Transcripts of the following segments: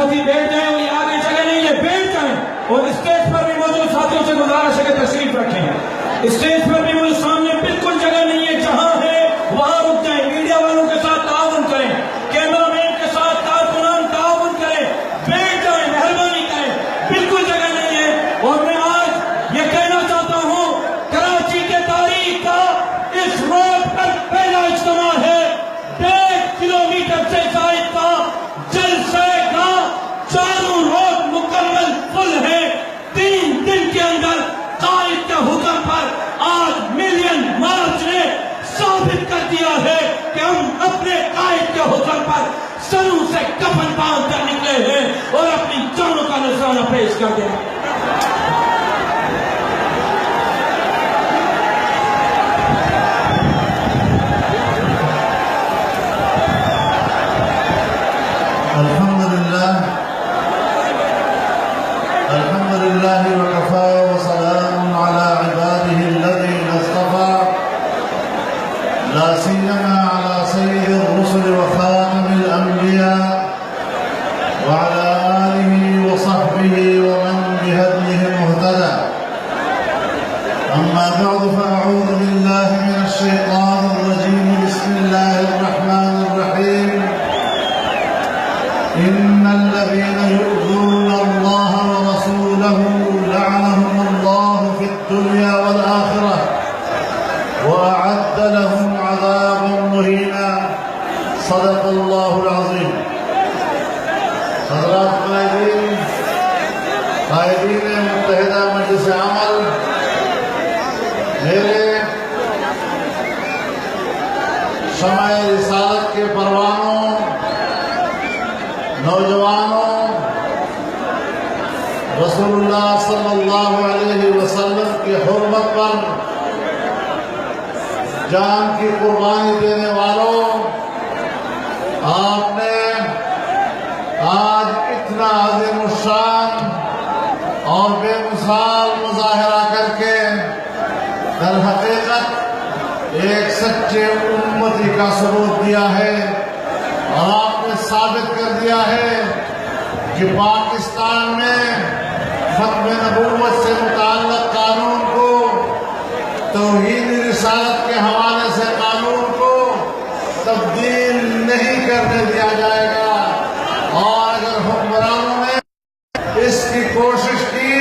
ساتھی بیٹھ جائیں اور یہ آگے جگہ نہیں ہے، بیٹھ جائیں اور اسٹیج پر بھی موجود ساتھیوں سے گزارش ہے کہ تشریف رکھیں۔ اسٹیج پر بھی مجھے سامنے بالکل جگہ نہیں ہے، جہاں ہے وہاں رک جائیں۔ میڈیا والوں کے ساتھ تعاون کریں، کیمرہ مین کے ساتھ کارکنان تعاون کریں، بیٹھ جائیں، مہربانی کریں، بالکل جگہ نہیں ہے۔ اور میں آج یہ کہنا چاہتا ہوں، کراچی کے تاریخ کا اس روڈ پر پہلا اجتماع ہے، 1.5 کلومیٹر سے زائد کا جلسے کا، چاروں روڈ مکمل فل ہے۔ 3 دن کے اندر قائد کے حکم پر آج ملین مارچ نے ثابت کر دیا ہے کہ ہم اپنے قائد کے حکم پر سروں سے کفن باندھ کر نکلے ہیں اور اپنی جانوں کا نذرانہ پیش کر دیں۔ الحمد لله وكفى وسلام على عباده الذين اصطفى لا سيما على سيد الرسل وخاتم الأنبياء وعلى آله وصحبه ومن بهديه مهتدى. أما بعد فأعوذ بالله من الشيطان الرجيم. بسم الله الرحمن الرحيم. إن الذين يؤذون الله ورسوله لعنهم الله في الدنيا والآخرة وأعد لهم عذابا مهينا. صدق الله العظيم. حضرات قائدین متحدہ مجلس عمل، میرے شمع رسالت کے پروانوں، نوجوانوں، رسول اللہ صلی اللہ علیہ وسلم کی حرمت پر جان کی قربانی دینے والوں، آپ نے آج اتنا عظیم الشان اور بے مثال مظاہرہ کر کے در حقیقت ایک سچے امتی کا ثبوت دیا ہے، اور آپ نے ثابت کر دیا ہے کہ پاکستان میں ختم نبوت سے متعلق قانون کو، توحید رسالت کے حوالے سے قانون کو تبدیل نہیں کرنے دیا جائے گا، اور اگر حکمرانوں نے اس کی کوشش کی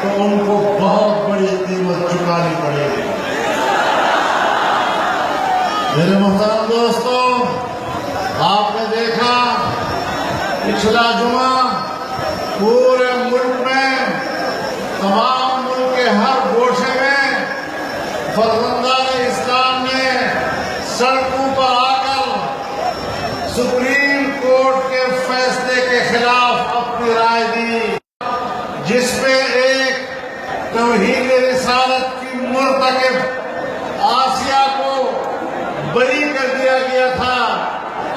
تو ان کو بہت بڑی قیمت چکانی پڑے گی۔ میرے محترم دوستوں، آپ نے دیکھا پچھلا جمعہ پورے ملک میں، تمام ملک کے ہر گوشے میں فرزندان اسلام نے سڑکوں پر آ کر سپریم کورٹ کے فیصلے کے خلاف اپنی رائے دی، جس میں ایک توہین رسالت کی مرتکب آسیہ کو بری کر دیا گیا تھا،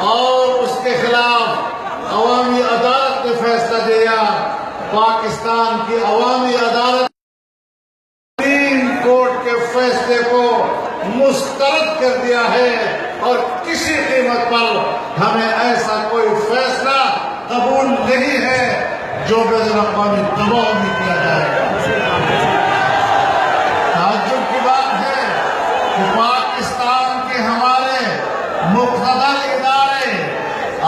اور اس کے خلاف عوامی عدالت نے فیصلہ دیا۔ پاکستان کی عوامی عدالت سپریم کورٹ کے فیصلے کو مسترد کر دیا ہے، اور کسی قیمت پر ہمیں ایسا کوئی فیصلہ قبول نہیں ہے جو بین الاقوامی دباؤ میں کیا جائے گا۔ تعجب کی بات ہے کہ پاکستان کے ہمارے مقتدر ادارے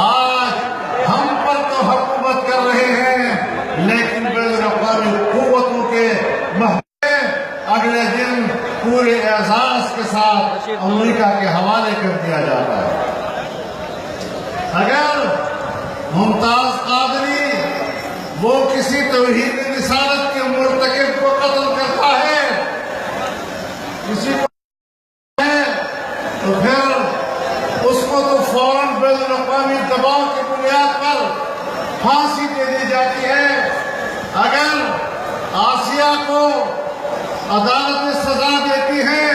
آج ہم پر تو حکومت کر رہے ہیں، لیکن بین الاقوامی قوتوں کے محکمے اگلے دن پورے اعزاز کے ساتھ امریکہ کے حوالے کر دیا جاتا ہے۔ اگر ممتاز قادری وہ کسی توہین رسالت کے مرتکب کو قتل کرتا ہے، کسی کو تو پھر اس کو تو فوراً بین الاقوامی دباؤ کی بنیاد پر پھانسی دے دی جاتی ہے۔ اگر آسیہ کو عدالتیں سزا دیتی ہیں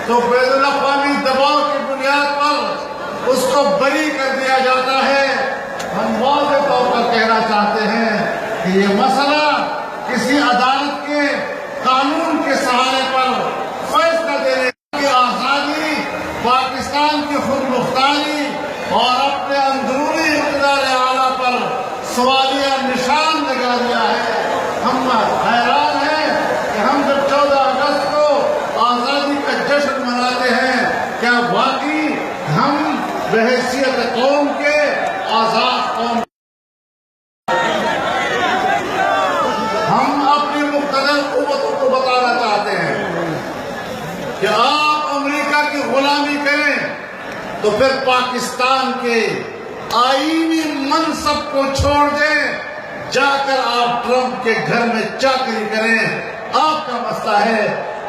تو بین الاقوامی دباؤ کی بنیاد پر اس کو بری کر دیا جاتا ہے۔ ہم واضح طور پر کہنا چاہتے ہیں کہ یہ مسئلہ کسی عدالت کے قانون کے سہارے پر فیصلہ دینے کی آزادی، پاکستان کی خود مختاری اور اپنے اندرونی اقتدار اعلیٰ پر سوالیہ تو پھر پاکستان کے آئینی منصب کو چھوڑ دیں، جا کر آپ ٹرمپ کے گھر میں چاکری کریں۔ آپ کا مسئلہ ہے،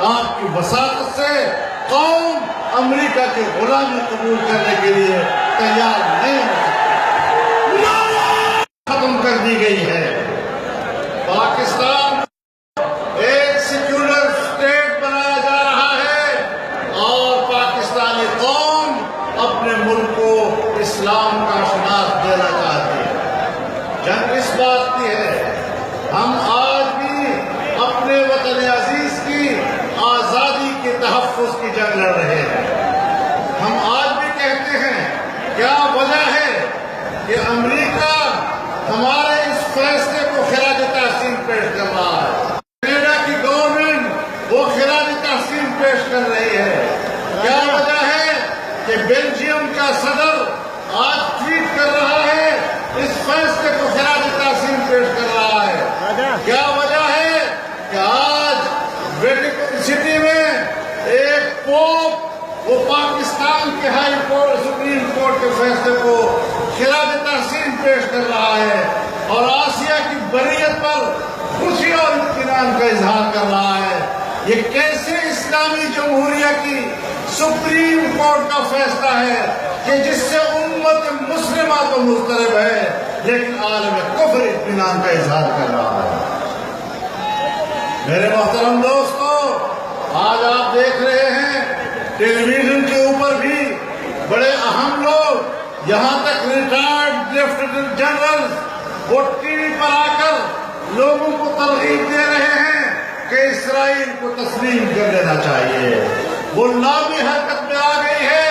آپ کی وساطت سے قوم امریکہ کے غلامی قبول کرنے کے لیے تیار نہیں ہو سکتی، ختم کر دی گئی ہے۔ پاکستان ایک سیکولر اسٹیٹ بنایا جا رہا ہے اور پاکستانی قوم اپنے ملک کو اسلام کا شناخت دینا چاہتی ہے۔ جنگ اس بات کی ہے، ہم آج بھی اپنے وطن عزیز کی آزادی کے تحفظ کی جنگ لڑ رہے ہیں۔ ہم آج بھی کہتے ہیں کیا وجہ ہے کہ امریکہ ہمارے اس فیصلے کو خراج تحسین پیش کر رہا ہے، کینیڈا کی گورنمنٹ وہ خراج تحسین پیش کر رہی ہے۔ کیا وجہ ہے کہ بیلجیم کا صدر آج ٹویٹ کر رہا ہے، اس فیصلے کو خراج تحسین پیش کر رہا ہے؟ کیا وجہ ہے کہ آج ویٹیکن سٹی میں ایک پوپ وہ پاکستان کے ہائی کورٹ سپریم کورٹ کے فیصلے کو خراج تحسین پیش کر رہا ہے اور آسیہ کی بریت پر خوشی اور اطمینان کا اظہار کر رہا ہے؟ یہ کیسے اسلامی جمہوریہ کی سپریم کورٹ کا فیصلہ ہے کہ جس سے امت مسلمہ تو مضطرب ہے لیکن عالم کفر اطمینان کا اظہار کر رہا ہے؟ میرے محترم دوستو، آج آپ دیکھ رہے ہیں ٹیلی ویژن کے اوپر بھی بڑے اہم لوگ، یہاں تک ریٹائرڈ لیفٹیننٹ جنرل وہ ٹی وی پر آ کر لوگوں کو ترغیب دے رہے ہیں کہ اسرائیل کو تسلیم کر لینا چاہیے۔ وہ لابی حرکت میں آ گئی ہے،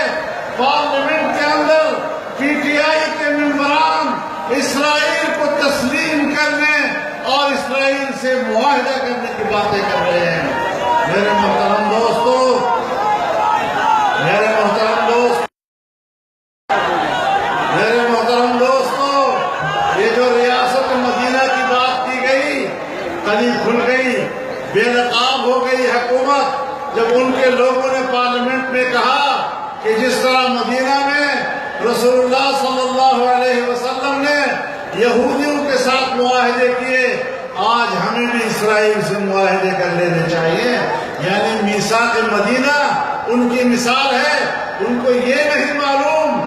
پارلیمنٹ کے اندر پی ٹی آئی کے ممبران اسرائیل کو تسلیم کرنے اور اسرائیل سے معاہدہ کرنے کی باتیں کر رہے ہیں۔ میرے محترم دوستو، میرے محترم دوستو، یہ جو ریاست مدینہ کی بات کی گئی، کلی کھل گئی، بے نقاب ہو گئی حکومت جب ان کے لوگوں نے پارلیمنٹ میں کہا کہ جس طرح مدینہ میں رسول اللہ صلی اللہ علیہ وسلم نے یہودیوں کے ساتھ معاہدے کیے، آج ہمیں بھی اسرائیل سے معاہدے کر لینے چاہیے۔ یعنی میثاق مدینہ ان کی مثال ہے، ان کو یہ نہیں معلوم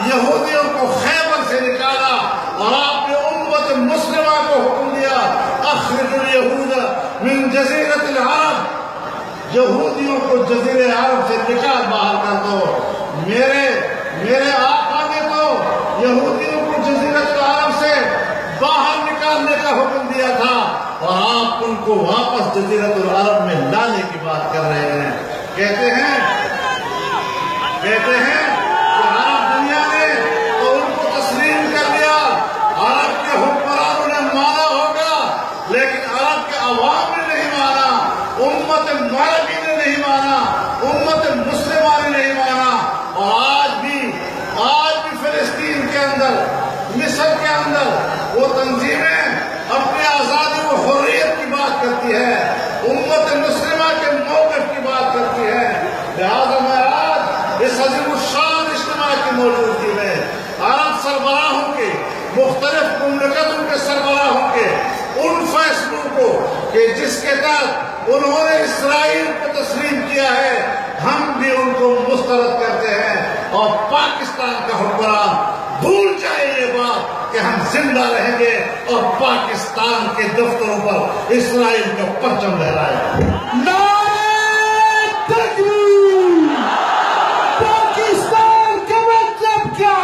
یہودیوں کو خیبر سے نکالا اور آپ نے امت مسلمہ کو حکم دیا اخرج الیہود من جزیرۃ العرب، یہودیوں کو جزیرہ عرب سے نکال باہر کر دو۔ میرے آقا نے تو یہودیوں کو جزیرۃ العرب سے باہر نکالنے کا حکم دیا تھا اور آپ ان کو واپس جزیرۃ العرب میں لانے کی بات کر رہے ہیں۔ کہتے ہیں کہ عرب دنیا نے تو ان کو تسلیم کر لیا، عرب کے حکمرانوں نے مانا ہوگا، لیکن عرب کے عوام نے نہیں مانا، امت عربی نے نہیں مانا، امت مسلمہ نے نہیں مانا۔ اور آج بھی فلسطین کے اندر، مصر کے اندر وہ تنظیمیں اپنے آزادی و حریت کی بات کرتی ہے، امت مسلمہ کے موقف کی بات کرتی ہے۔ لہذا میں آج اس عظیم الشان اجتماع کی موجودگی میں عرب سربراہوں کے، مختلف مملکتوں کے سربراہوں کے ان فیصلوں کو کہ جس کے تحت انہوں نے اسرائیل کو تسلیم کیا ہے، ہم بھی ان کو مسترد کرتے ہیں اور پاکستان کا حکمران بھول جائے یہ بات کہ ہم زندہ رہیں گے اور پاکستان کے دفتروں پر اسرائیل کا پرچم لہرائے گا۔ پاکستان کا مطلب کیا؟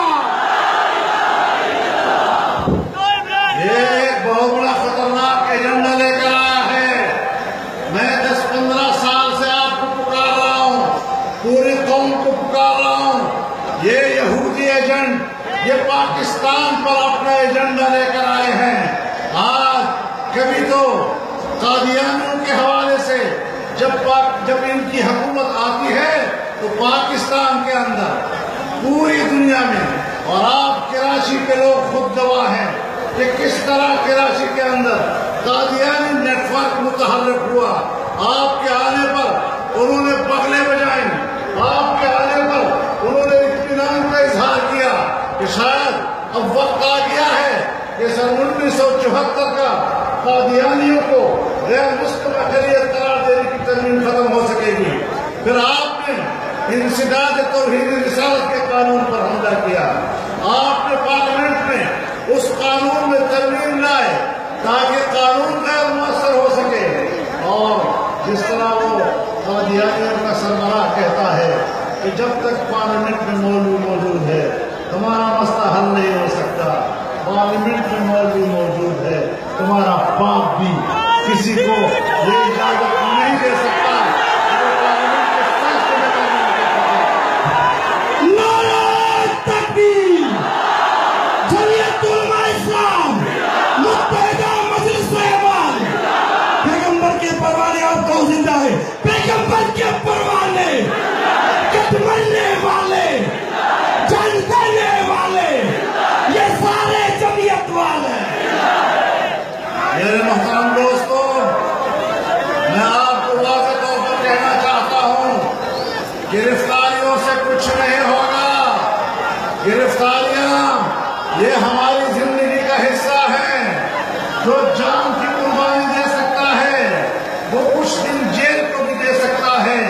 یہ ایک بہت بڑا خطرناک ایجنڈا لے کر آیا ہے۔ میں 10-15 سال سے آپ کو پکار رہا ہوں، پوری قوم کو پکار رہا ہوں، یہ یہودی ایجنٹ یہ پاکستان پر اپنا ایجنڈا لے کر آئے ہیں۔ آج کبھی تو قادیانیوں کے حوالے سے جب ان کی حکومت آتی ہے تو پاکستان کے اندر، پوری دنیا میں، اور آپ کراچی کے لوگ خود گواہ ہیں کہ کس طرح کراچی کے اندر قادیانی نیٹ ورک متحرک ہوا۔ آپ کے آنے پر انہوں نے بغلے بجائیں، آپ کے آنے پر انہوں نے اطمینان 1974 کا قادیانیوں کو غیر مستقل شریعت قرار دینے کی ترمیم ختم ہو سکے گی۔ پھر آپ نے انسداد توحید رسالت کے قانون پر حملہ کیا۔ آپ نے پارلیمنٹ میں اس قانون میں ترمیم لائے تاکہ قانون غیر مؤثر ہو سکے، اور جس طرح وہ قادیانیوں کا سربراہ کہتا ہے کہ جب تک پارلیمنٹ میں مولوی موجود ہے تمہارا مسئلہ حل نہیں ہو سکتا، پارلیمنٹ میں مولوی موجود ہے تمہارا باپ بھی کسی کو یہ اجازت نہیں دے سکتا کہ وہ پارلیمنٹ کے فیصلے میں قانون کے خلاف۔ نعرہ تکبیر! جمعیت علماء اسلام، متحدہ مجلس اعمال، پیغمبر کے پروانے آپ کو زندہ ہے، پیغمبر کے پروانے، قد مرنے والے، جان دینے والے، یہ سارے جمعیت والے۔ میرے محترم دوستو، میں آپ کو واضح طور پر کہنا چاہتا ہوں، گرفتاریوں سے کچھ نہیں ہوگا۔ گرفتاریاں یہ ہماری زندگی کا حصہ ہے۔ جو جان کی قربانی دے سکتا ہے وہ کچھ دن جیل کو بھی دے سکتا ہے۔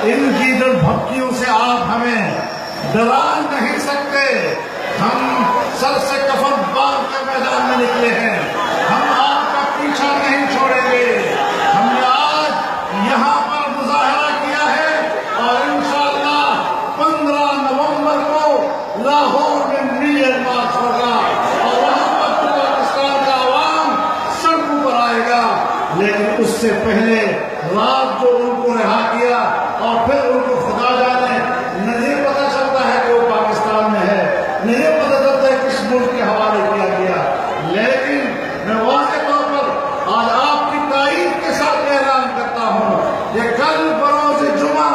ان گیدڑ بھپکیوں سے آپ ہمیں ڈرا نہیں سکتے۔ ہم سر سے کفن باندھ کے میدان میں نکلے ہیں، ہم آپ کا پیچھا نہیں چھوڑیں گے۔ ہم نے آج یہاں پر مظاہرہ کیا ہے اور انشاءاللہ 15 نومبر کو لاہور میں میل مارچ ہوگا اور وہاں پر پاکستان کا عوام سڑکوں پر آئے گا۔ لیکن اس سے پہلے رات جو ان کو رہا کیا اور پھر ان کو خدا جانے نہیں پتہ چلتا ہے کہ وہ پاکستان میں ہے، نہیں پتہ چلتا ہے کس ملک کے حوالے کیا گیا، لیکن میں واضح طور پر آج آپ کی تائید کے ساتھ اعلان کرتا ہوں، یہ کل بروز جمعہ،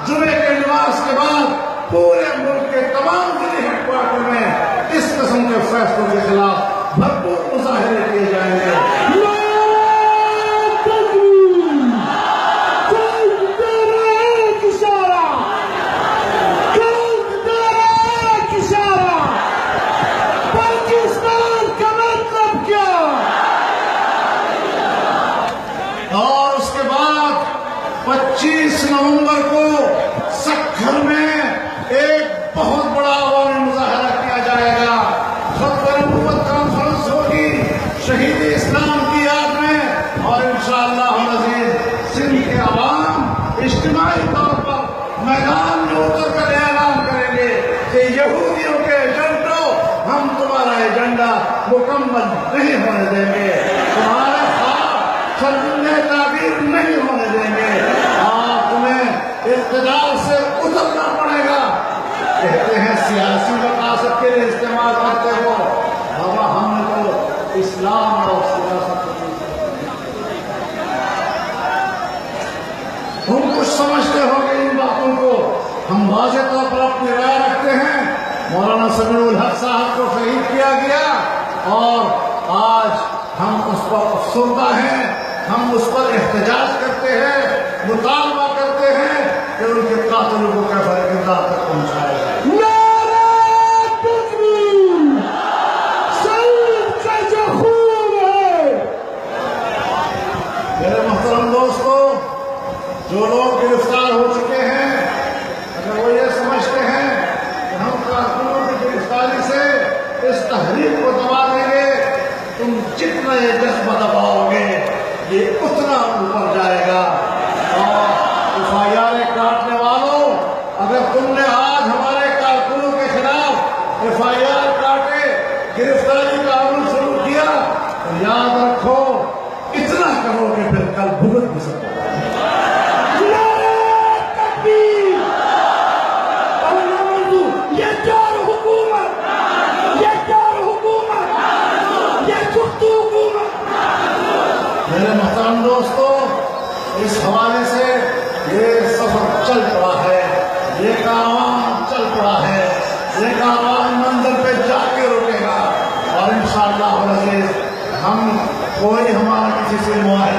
جمعے کے نماز کے بعد پورے ملک کے تمام ضلع ہیڈ کوارٹر میں اس قسم کے فیصلوں کے خلاف بھرپور مظاہرے کیے جائیں گے۔ اور اس کے بعد 25 نومبر کو سکھر میں ایک بہت بڑا عوامی مظاہرہ کیا جائے گا۔ خطبہ نبوت کانفرنس ہوگی شہید اسلام کی یاد میں، اور انشاءاللہ العزیز سندھ کے عوام اجتماعی طور پر میدان میں اتر کر اعلان کریں گے کہ یہودیوں کے ایجنٹوں، ہم تمہارا ایجنڈا مکمل نہیں ہونے دیں گے، تمہارے سرزمین تعبیر نہیں ہونے دیں گے، اور تمہیں اقتدار سے اترنا پڑے گا۔ کہتے ہیں سیاسی مقاصد کے لیے استعمال کرتے ہو، بابا ہم نے تو اسلام اور سیاست تم کچھ سمجھتے ہو کہ ان باتوں کو ہم واضح طور پر اپنی رائے رکھتے ہیں۔ مولانا سمیع الحق صاحب کو شہید کیا گیا اور آج ہم اس پر افسردہ ہیں، ہم اس پر احتجاج کرتے ہیں، مطالبہ کرتے ہیں کہ ان کے قاتلوں کو کیسا امداد تک پہنچایا جائے۔ نعرہ تکبیر! سید کا جو خون ہے۔ میرے محترم دوستو، جو لوگ گرفتار ہو چکے ہیں، اگر وہ یہ سمجھتے ہیں کہ ہم کارکنوں کی گرفتاری سے اس تحریک کو دبا دیں گے، تم جتنا یہ جذبہ دباؤ گے یہ اتنا اوپر جائے گا۔ اور FIR کاٹنے والوں، اگر تم نے آج ہمارے کارکنوں کے خلاف FIR کاٹے، گرفتاری کا عمل شروع کیا، تو یاد رکھو اتنا کرو کہ پھر کل بھگت بھی سکو۔ میرے محترم دوستو، اس حوالے سے یہ سفر چل پڑا ہے، یہ کاروان چل پڑا ہے، یہ کاروان منزل پہ جا کے رکے گا، اور انشاءاللہ العزیز ہم کوئی ہمارا کسی سے معاہدہ